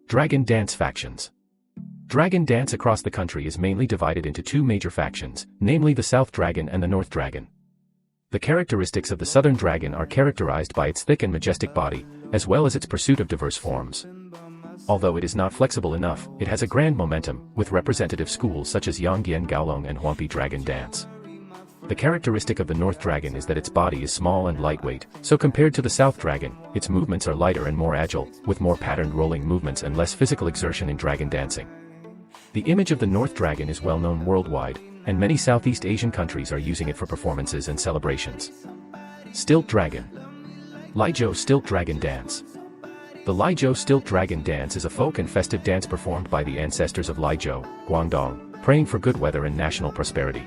Dragon dance factions. Dragon dance across the country is mainly divided into two major factions, namely the South Dragon and the North Dragon. The characteristics of the Southern Dragon are characterized by its thick and majestic body, as well as its pursuit of diverse forms. Although it is not flexible enough, it has a grand momentum, with representative schools such as Yongyan Gaolong and Huampi Dragon Dance. The characteristic of the North Dragon is that its body is small and lightweight, so compared to the South Dragon, its movements are lighter and more agile, with more patterned rolling movements and less physical exertion in dragon dancing. The image of the North Dragon is well known worldwide, and many Southeast Asian countries are using it for performances and celebrations. Stilt Dragon. Laizhou Stilt Dragon Dance. The Laizhou Stilt Dragon Dance is a folk and festive dance performed by the ancestors of Laizhou, Guangdong, praying for good weather and national prosperity.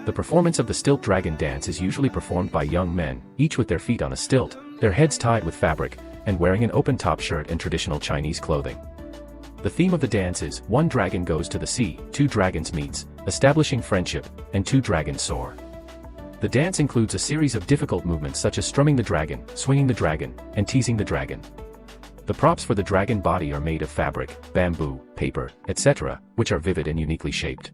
The performance of the Stilt Dragon Dance is usually performed by young men, each with their feet on a stilt, their heads tied with fabric, and wearing an open-top shirt and traditional Chinese clothing. The theme of the dance is, one dragon goes to the sea, two dragons meets, establishing friendship, and two dragons soar. The dance includes a series of difficult movements such as strumming the dragon, swinging the dragon, and teasing the dragon. The props for the dragon body are made of fabric, bamboo, paper, etc., which are vivid and uniquely shaped.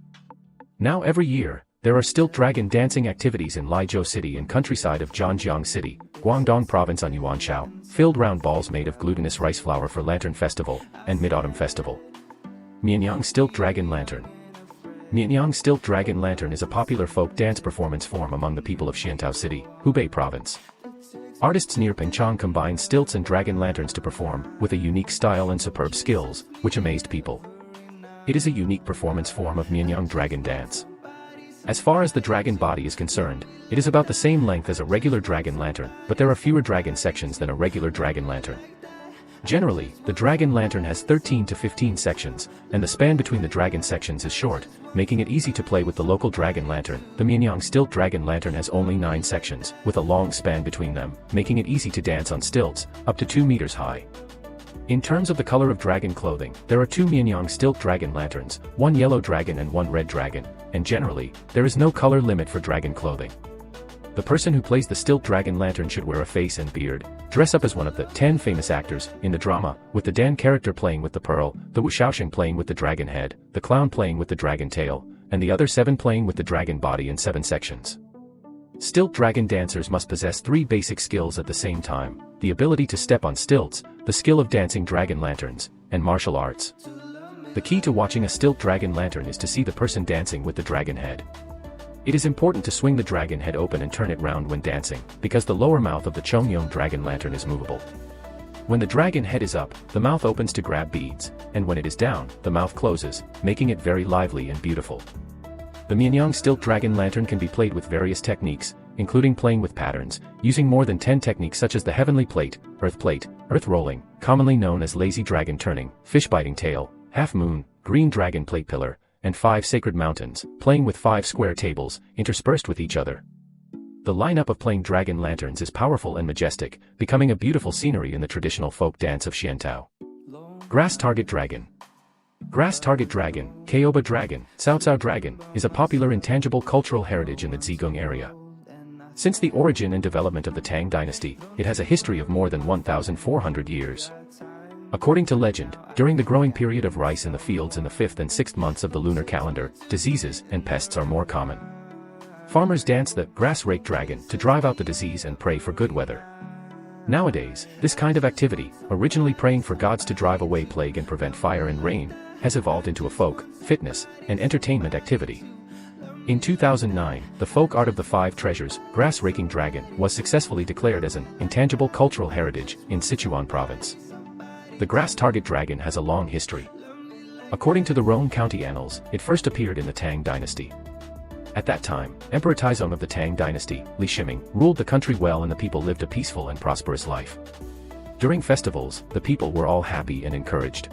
Now every year, there are stilt dragon dancing activities in Laizhou City and countryside of Zhanjiang City, Guangdong Province on Yuanshao, filled round balls made of glutinous rice flour for Lantern Festival, and Mid-Autumn Festival. Mianyang Stilt Dragon Lantern. Mianyang Stilt Dragon Lantern is a popular folk dance performance form among the people of Xiantao City, Hubei Province. Artists near Pengchang combined stilts and dragon lanterns to perform, with a unique style and superb skills, which amazed people. It is a unique performance form of Mianyang Dragon Dance. As far as the dragon body is concerned, it is about the same length as a regular dragon lantern, but there are fewer dragon sections than a regular dragon lantern. Generally, the dragon lantern has 13 to 15 sections, and the span between the dragon sections is short, making it easy to play with the local dragon lantern. The Mianyang Stilt Dragon Lantern has only 9 sections, with a long span between them, making it easy to dance on stilts, up to 2 meters high. In terms of the color of dragon clothing, there are 2 Mianyang Stilt Dragon Lanterns, 1 yellow dragon and 1 red dragon, and generally, there is no color limit for dragon clothing. The person who plays the Stilt Dragon Lantern should wear a face and beard, dress up as one of the 10 famous actors in the drama, with the Dan character playing with the pearl, the Wu Shaoxing playing with the dragon head, the clown playing with the dragon tail, and the other 7 playing with the dragon body in 7 sections. Stilt dragon dancers must possess 3 basic skills at the same time: the ability to step on stilts, the skill of dancing dragon lanterns, and martial arts. The key to watching a stilt dragon lantern is to see the person dancing with the dragon head. It is important to swing the dragon head open and turn it round when dancing, because the lower mouth of the Chongyong dragon lantern is movable. When the dragon head is up, the mouth opens to grab beads, and when it is down, the mouth closes, making it very lively and beautiful. The Mianyang Stilt Dragon Lantern can be played with various techniques, including playing with patterns, using more than 10 techniques such as the Heavenly Plate, Earth Rolling, commonly known as Lazy Dragon Turning, Fish Biting Tail, Half Moon, Green Dragon Plate Pillar, and 5 Sacred Mountains, playing with 5 square tables, interspersed with each other. The lineup of playing dragon lanterns is powerful and majestic, becoming a beautiful scenery in the traditional folk dance of Xiantao. Grass Target Dragon. Grass Target Dragon, Kaoba Dragon, Cao Cao Dragon, is a popular intangible cultural heritage in the Zhejiang area. Since the origin and development of the Tang dynasty, it has a history of more than 1,400 years. According to legend, during the growing period of rice in the fields in the 5th and 6th months of the lunar calendar, diseases and pests are more common. Farmers dance the grass rake dragon to drive out the disease and pray for good weather. Nowadays, this kind of activity, originally praying for gods to drive away plague and prevent fire and rain, has evolved into a folk, fitness, and entertainment activity. In 2009, the folk art of the 5 treasures, grass raking dragon, was successfully declared as an intangible cultural heritage in Sichuan province. The grass target dragon has a long history. According to the Rhone County Annals, it first appeared in the Tang dynasty. At that time, Emperor Taizong of the Tang dynasty, Li Shiming, ruled the country well and the people lived a peaceful and prosperous life. During festivals, the people were all happy and encouraged.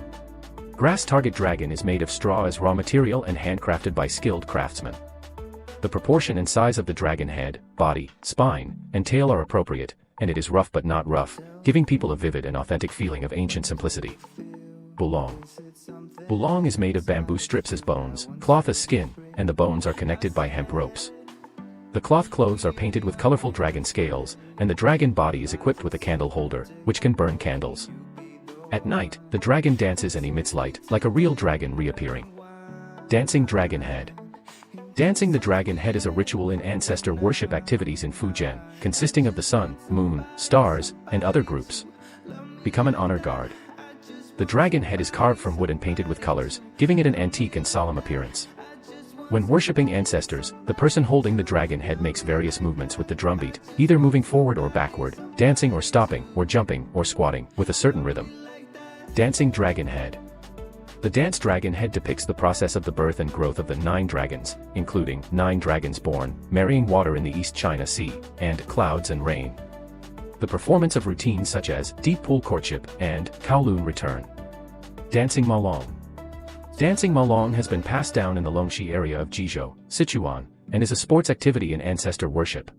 Grass target dragon is made of straw as raw material and handcrafted by skilled craftsmen. The proportion and size of the dragon head, body, spine, and tail are appropriate, and it is rough but not rough, giving people a vivid and authentic feeling of ancient simplicity. Bulong. Bulong is made of bamboo strips as bones, cloth as skin, and the bones are connected by hemp ropes. The cloth clothes are painted with colorful dragon scales, and the dragon body is equipped with a candle holder, which can burn candles. At night, the dragon dances and emits light, like a real dragon reappearing. Dancing Dragon Head. Dancing the dragon head is a ritual in ancestor worship activities in Fujian, consisting of the sun, moon, stars, and other groups. Become an honor guard. The dragon head is carved from wood and painted with colors, giving it an antique and solemn appearance. When worshipping ancestors, the person holding the dragon head makes various movements with the drumbeat, either moving forward or backward, dancing or stopping, or jumping, or squatting, with a certain rhythm. Dancing Dragon Head. The dance dragon head depicts the process of the birth and growth of the 9 dragons, including 9 dragons born, marrying water in the East China Sea, and clouds and rain. The performance of routines such as deep pool courtship and Kowloon return. Dancing Malong. Dancing Malong has been passed down in the Longxi area of Jizhou, Sichuan, and is a sports activity in ancestor worship.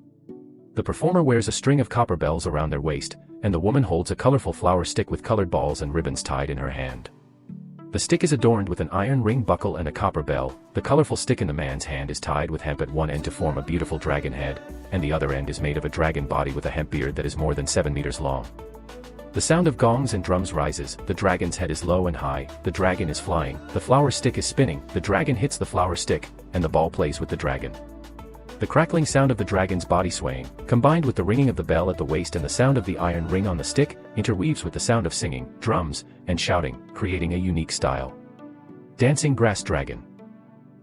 The performer wears a string of copper bells around their waist, and the woman holds a colorful flower stick with colored balls and ribbons tied in her hand. The stick is adorned with an iron ring buckle and a copper bell. The colorful stick in the man's hand is tied with hemp at one end to form a beautiful dragon head, and the other end is made of a dragon body with a hemp beard that is more than 7 meters long. The sound of gongs and drums rises, the dragon's head is low and high, the dragon is flying, the flower stick is spinning, the dragon hits the flower stick, and the ball plays with the dragon. The crackling sound of the dragon's body swaying, combined with the ringing of the bell at the waist and the sound of the iron ring on the stick, interweaves with the sound of singing, drums, and shouting, creating a unique style. Dancing Grass Dragon.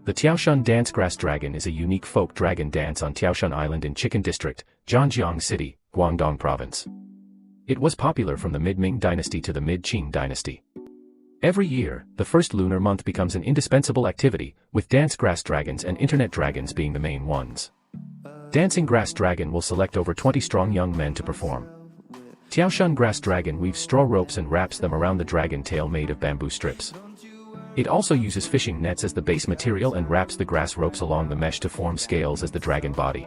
The Tiaoshan Dance Grass Dragon is a unique folk dragon dance on Tiaoshan Island in Chicken District, Zhangjiang City, Guangdong Province. It was popular from the mid-Ming dynasty to the mid-Qing dynasty. Every year, the first lunar month becomes an indispensable activity, with dance grass dragons and internet dragons being the main ones. Dancing Grass Dragon will select over 20 strong young men to perform. Tiaoshan Grass Dragon weaves straw ropes and wraps them around the dragon tail made of bamboo strips. It also uses fishing nets as the base material and wraps the grass ropes along the mesh to form scales as the dragon body.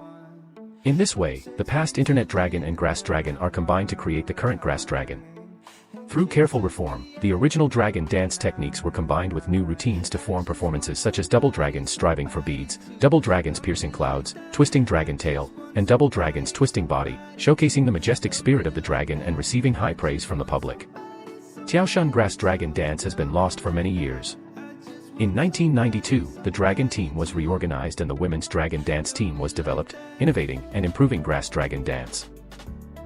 In this way, the past internet dragon and grass dragon are combined to create the current grass dragon. Through careful reform, the original dragon dance techniques were combined with new routines to form performances such as double dragons striving for beads, double dragons piercing clouds, twisting dragon tail, and double dragons twisting body, showcasing the majestic spirit of the dragon and receiving high praise from the public. Tiaoshan Grass Dragon dance has been lost for many years. In 1992, the dragon team was reorganized and the women's dragon dance team was developed, innovating and improving grass dragon dance.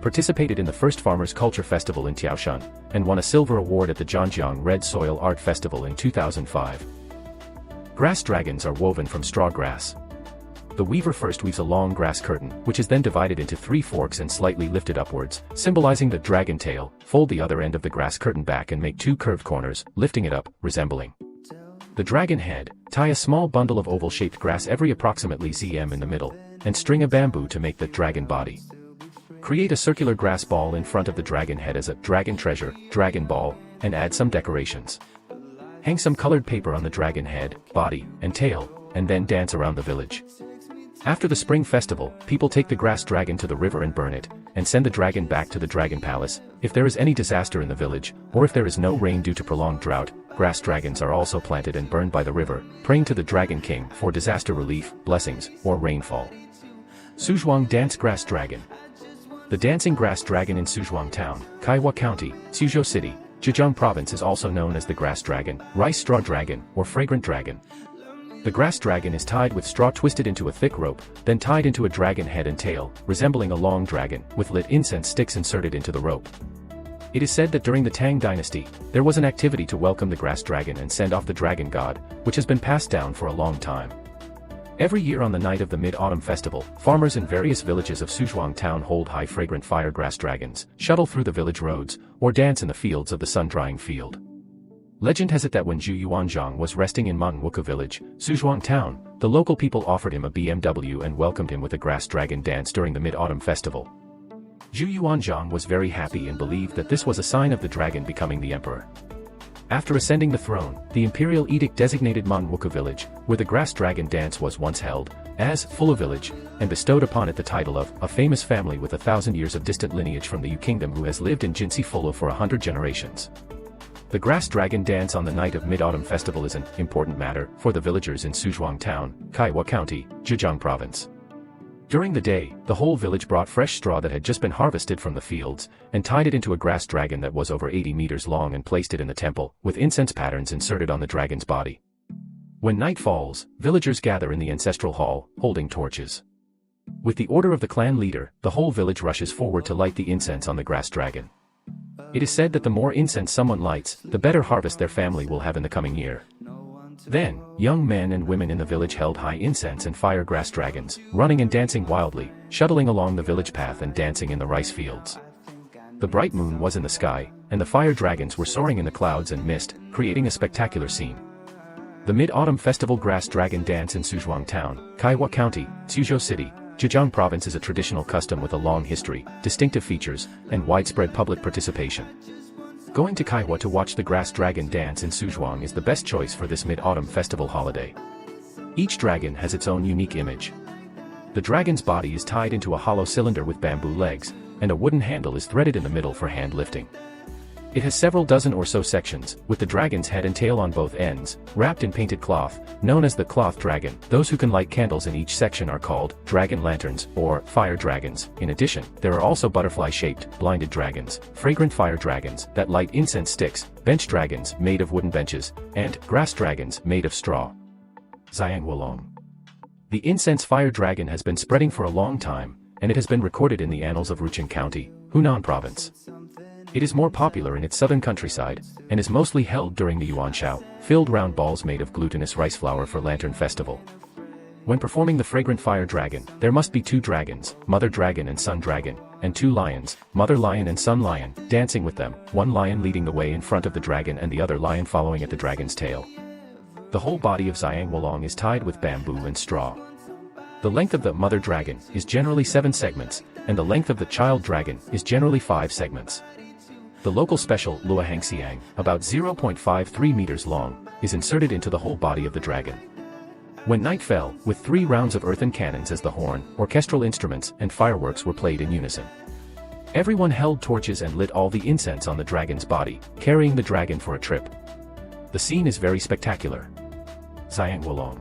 Participated in the first Farmers Culture Festival in Tiaoshan, and won a silver award at the Zhangjiang Red Soil Art Festival in 2005. Grass dragons are woven from straw grass. The weaver first weaves a long grass curtain, which is then divided into 3 forks and slightly lifted upwards, symbolizing the dragon tail, fold the other end of the grass curtain back and make 2 curved corners, lifting it up, resembling the dragon head. Tie a small bundle of oval-shaped grass every approximately cm in the middle, and string a bamboo to make the dragon body. Create a circular grass ball in front of the dragon head as a dragon treasure, dragon ball, and add some decorations. Hang some colored paper on the dragon head, body, and tail, and then dance around the village. After the spring festival, people take the grass dragon to the river and burn it, and send the dragon back to the dragon palace. If there is any disaster in the village, or if there is no rain due to prolonged drought, grass dragons are also planted and burned by the river, praying to the Dragon King for disaster relief, blessings, or rainfall. Suzhuang Dance Grass Dragon. The dancing grass dragon in Suzhuang Town, Kaiwa County, Suzhou City, Zhejiang Province is also known as the grass dragon, rice straw dragon, or fragrant dragon. The grass dragon is tied with straw twisted into a thick rope, then tied into a dragon head and tail, resembling a long dragon, with lit incense sticks inserted into the rope. It is said that during the Tang Dynasty, there was an activity to welcome the grass dragon and send off the dragon god, which has been passed down for a long time. Every year on the night of the Mid-Autumn Festival, farmers in various villages of Suzhuang Town hold high fragrant fire grass dragons, shuttle through the village roads, or dance in the fields of the sun-drying field. Legend has it that when Zhu Yuanzhang was resting in Mengwuku village, Suzhuang Town, the local people offered him a BMW and welcomed him with a grass dragon dance during the Mid-Autumn Festival. Zhu Yuanzhang was very happy and believed that this was a sign of the dragon becoming the emperor. After ascending the throne, the imperial edict designated Mengwuku village, where the grass dragon dance was once held, as Fulla village, and bestowed upon it the title of a famous family with 1,000 years of distant lineage from the Yu Kingdom who has lived in Jinsi Fulla for 100 generations. The grass dragon dance on the night of Mid-Autumn Festival is an important matter for the villagers in Suzhuang Town, Kaiwa County, Zhejiang Province. During the day, the whole village brought fresh straw that had just been harvested from the fields, and tied it into a grass dragon that was over 80 meters long and placed it in the temple, with incense patterns inserted on the dragon's body. When night falls, villagers gather in the ancestral hall, holding torches. With the order of the clan leader, the whole village rushes forward to light the incense on the grass dragon. It is said that the more incense someone lights, the better harvest their family will have in the coming year. Then, young men and women in the village held high incense and fire grass dragons, running and dancing wildly, shuttling along the village path and dancing in the rice fields. The bright moon was in the sky, and the fire dragons were soaring in the clouds and mist, creating a spectacular scene. The Mid-Autumn Festival Grass Dragon Dance in Suzhuang Town, Kaiwa County, Suzhou City, Zhejiang Province is a traditional custom with a long history, distinctive features, and widespread public participation. Going to Kaiwa to watch the grass dragon dance in Suzhuang is the best choice for this mid-autumn festival holiday. Each dragon has its own unique image. The dragon's body is tied into a hollow cylinder with bamboo legs, and a wooden handle is threaded in the middle for hand lifting. It has several dozen or so sections, with the dragon's head and tail on both ends, wrapped in painted cloth, known as the cloth dragon. Those who can light candles in each section are called dragon lanterns, or fire dragons. In addition, there are also butterfly-shaped, blinded dragons, fragrant fire dragons that light incense sticks, bench dragons made of wooden benches, and grass dragons made of straw. Xiang Wulong. The incense fire dragon has been spreading for a long time, and it has been recorded in the annals of Rucheng County, Hunan Province. It is more popular in its southern countryside, and is mostly held during the Yuanshao, filled round balls made of glutinous rice flour for Lantern Festival. When performing the fragrant fire dragon, there must be 2 dragons, Mother Dragon and Son Dragon, and 2 lions, Mother Lion and Son Lion, dancing with them, one lion leading the way in front of the dragon and the other lion following at the dragon's tail. The whole body of Xiang Wulong is tied with bamboo and straw. The length of the Mother Dragon is generally 7 segments, and the length of the Child Dragon is generally 5 segments. The local special Lua Hangxiang, about 0.53 meters long, is inserted into the whole body of the dragon. When night fell, with 3 rounds of earthen cannons as the horn, orchestral instruments and fireworks were played in unison. Everyone held torches and lit all the incense on the dragon's body, carrying the dragon for a trip. The scene is very spectacular. Xiang Wulong.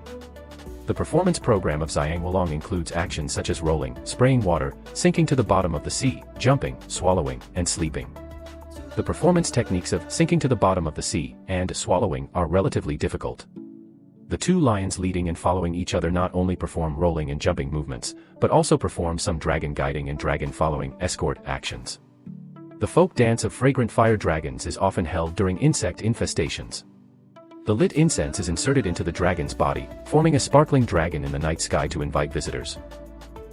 The performance program of Xiang Wulong includes actions such as rolling, spraying water, sinking to the bottom of the sea, jumping, swallowing, and sleeping. The performance techniques of sinking to the bottom of the sea and swallowing are relatively difficult. The 2 lions leading and following each other not only perform rolling and jumping movements, but also perform some dragon guiding and dragon following escort actions. The folk dance of fragrant fire dragons is often held during insect infestations. The lit incense is inserted into the dragon's body, forming a sparkling dragon in the night sky to invite visitors.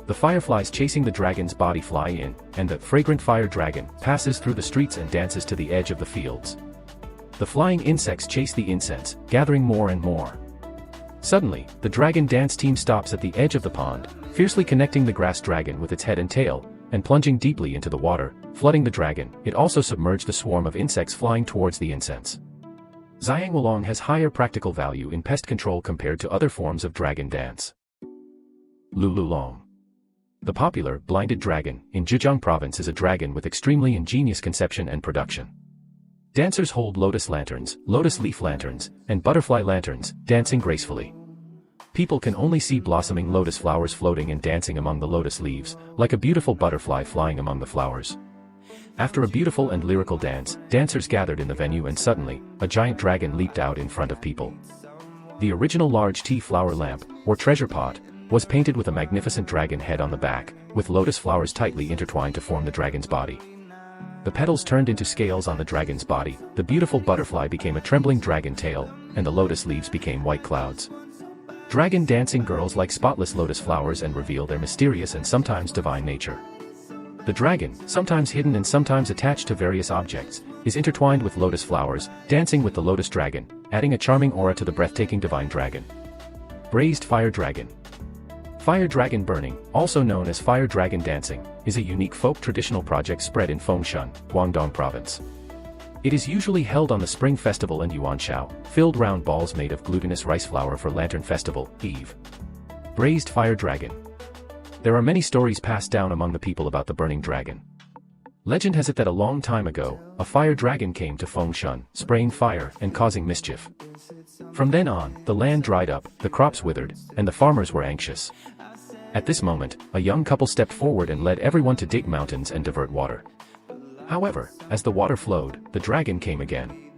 The fireflies chasing the dragon's body fly in, and the fragrant fire dragon passes through the streets and dances to the edge of the fields. The flying insects chase the incense, gathering more and more. Suddenly, the dragon dance team stops at the edge of the pond, fiercely connecting the grass dragon with its head and tail, and plunging deeply into the water, flooding the dragon. It also submerged the swarm of insects flying towards the incense. Xiang Wulong has higher practical value in pest control compared to other forms of dragon dance. Lululong. The popular blinded dragon in Zhejiang Province is a dragon with extremely ingenious conception and production. Dancers hold lotus lanterns, lotus leaf lanterns, and butterfly lanterns, dancing gracefully. People can only see blossoming lotus flowers floating and dancing among the lotus leaves, like a beautiful butterfly flying among the flowers. After a beautiful and lyrical dance, dancers gathered in the venue and suddenly, a giant dragon leaped out in front of people. The original large tea flower lamp, or treasure pot, was painted with a magnificent dragon head on the back, with lotus flowers tightly intertwined to form the dragon's body. The petals turned into scales on the dragon's body, the beautiful butterfly became a trembling dragon tail, and the lotus leaves became white clouds. Dragon dancing girls like spotless lotus flowers and reveal their mysterious and sometimes divine nature. The dragon, sometimes hidden and sometimes attached to various objects, is intertwined with lotus flowers, dancing with the lotus dragon, adding a charming aura to the breathtaking divine dragon. Braised fire dragon. Fire dragon burning, also known as fire dragon dancing, is a unique folk traditional project spread in Fengshan, Guangdong Province. It is usually held on the Spring Festival and Yuanshao, filled round balls made of glutinous rice flour for Lantern Festival, Eve. Braised fire dragon. There are many stories passed down among the people about the burning dragon. Legend has it that a long time ago, a fire dragon came to Fengshan, spraying fire and causing mischief. From then on, the land dried up, the crops withered, and the farmers were anxious. At this moment, a young couple stepped forward and led everyone to dig mountains and divert water. However, as the water flowed, the dragon came again.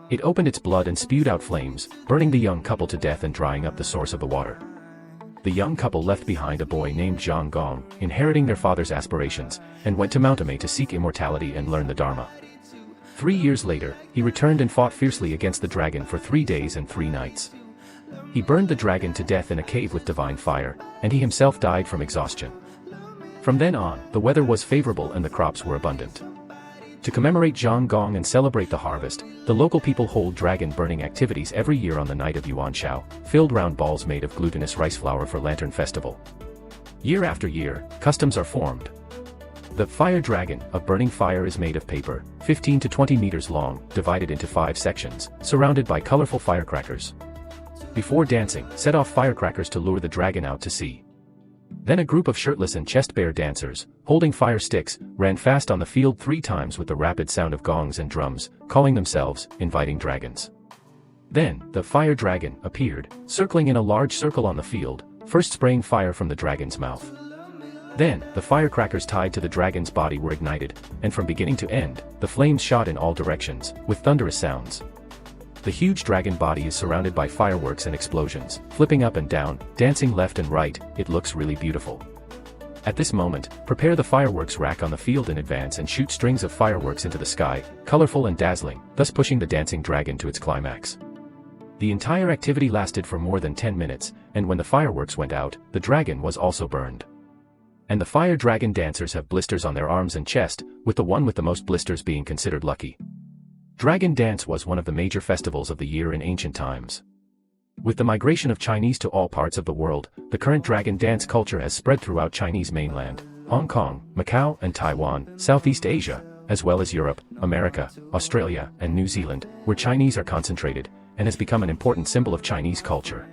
It opened its blood and spewed out flames, burning the young couple to death and drying up the source of the water. The young couple left behind a boy named Zhang Gong, inheriting their father's aspirations, and went to Mount Ame to seek immortality and learn the Dharma. 3 years later, he returned and fought fiercely against the dragon for 3 days and 3 nights. He burned the dragon to death in a cave with divine fire, and he himself died from exhaustion. From then on, the weather was favorable and the crops were abundant. To commemorate Zhang Gong and celebrate the harvest, the local people hold dragon-burning activities every year on the night of Yuan Shao, filled round balls made of glutinous rice flour for Lantern Festival. Year after year, customs are formed. The fire dragon, a burning fire, is made of paper, 15 to 20 meters long, divided into 5 sections, surrounded by colorful firecrackers. Before dancing, set off firecrackers to lure the dragon out to sea. Then a group of shirtless and chest-bare dancers, holding fire sticks, ran fast on the field 3 times with the rapid sound of gongs and drums, calling themselves inviting dragons. Then, the fire dragon appeared, circling in a large circle on the field, first spraying fire from the dragon's mouth. Then, the firecrackers tied to the dragon's body were ignited, and from beginning to end, the flames shot in all directions, with thunderous sounds. The huge dragon body is surrounded by fireworks and explosions, flipping up and down, dancing left and right. It looks really beautiful. At this moment, prepare the fireworks rack on the field in advance and shoot strings of fireworks into the sky, colorful and dazzling, thus pushing the dancing dragon to its climax. The entire activity lasted for more than 10 minutes, and when the fireworks went out, the dragon was also burned. And the fire dragon dancers have blisters on their arms and chest, with the one with the most blisters being considered lucky. Dragon dance was one of the major festivals of the year in ancient times. With the migration of Chinese to all parts of the world, the current dragon dance culture has spread throughout Chinese mainland, Hong Kong, Macau and Taiwan, Southeast Asia, as well as Europe, America, Australia, and New Zealand, where Chinese are concentrated, and has become an important symbol of Chinese culture.